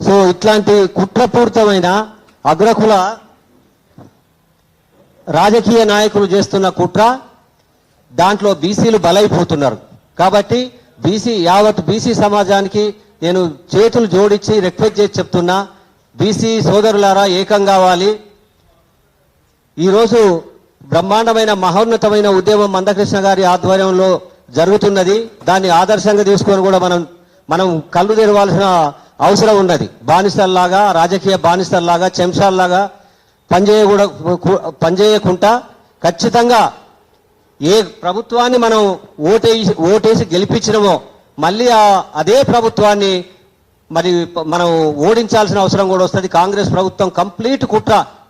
So ఇట్లాంటి కుట్రపూరితమైన అగ్రకుల రాజకీయ నాయకులు చేస్తున్న కుట్ర, దాంట్లో బీసీలు బలైపోతున్నారు. కాబట్టి యావత్ బీసీ సమాజానికి నేను చేతులు జోడించి రిక్వెస్ట్ చేసి చెప్తున్నా, బీసీ సోదరులారా ఏకం కావాలి. ఈరోజు బ్రహ్మాండమైన మహోన్నతమైన ఉద్యమం మందకృష్ణ గారి ఆధ్వర్యంలో జరుగుతున్నది. దాన్ని ఆదర్శంగా తీసుకొని కూడా మనం కళ్ళు తెరవాల్సిన అవసరం ఉన్నది. బానిసల్లాగా, రాజకీయ బానిసల్లాగా, చెంచాల్లాగా పనిచేయకుండా ఖచ్చితంగా ఏ ప్రభుత్వాన్ని మనం ఓటేసి గెలిపించినమో మళ్ళీ అదే ప్రభుత్వాన్ని మరి మనం ఓడించాల్సిన అవసరం కూడా వస్తుంది. కాంగ్రెస్ ప్రభుత్వం కంప్లీట్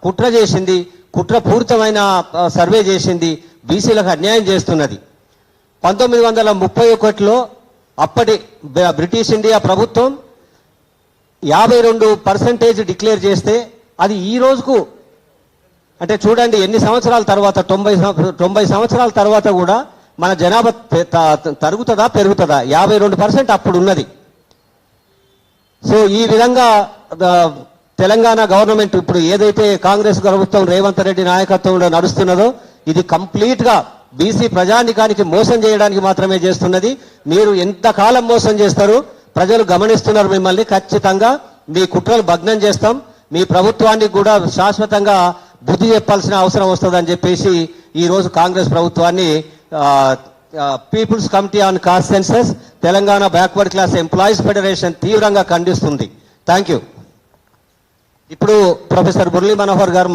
కుట్ర చేసింది, కుట్రపూరితమైన సర్వే చేసింది, బీసీలకు అన్యాయం చేస్తున్నది. 1931లో అప్పటి బ్రిటిష్ ఇండియా ప్రభుత్వం 52% డిక్లేర్ చేస్తే అది ఈ రోజుకు అంటే చూడండి ఎన్ని సంవత్సరాల తర్వాత, 90 సంవత్సరాల తర్వాత కూడా మన జనాభా తరుగుతుందా పెరుగుతుందా? 52% అప్పుడు ఉన్నది. సో ఈ విధంగా తెలంగాణ గవర్నమెంట్ ఇప్పుడు ఏదైతే కాంగ్రెస్ ప్రభుత్వం రేవంత్ రెడ్డి నాయకత్వంలో నడుస్తున్నదో ఇది కంప్లీట్ గా బీసీ ప్రజానికానికి మోసం చేయడానికి మాత్రమే చేస్తున్నది. మీరు ఎంతకాలం మోసం చేస్తారు? ప్రజలు గమనిస్తున్నారు మిమ్మల్ని. ఖచ్చితంగా మీ కుట్రలు భగ్నం చేస్తాం. మీ ప్రభుత్వానికి కూడా శాశ్వతంగా బుద్ధి చెప్పాల్సిన అవసరం వస్తుందని చెప్పేసి ఈ రోజు కాంగ్రెస్ ప్రభుత్వాన్ని people's committee on caste census, Telangana backward class employees federation తీవ్రంగా ఖండిస్తుంది. Thank you. ఇప్పుడు ప్రొఫెసర్ మురళీ మనోహర్ గారు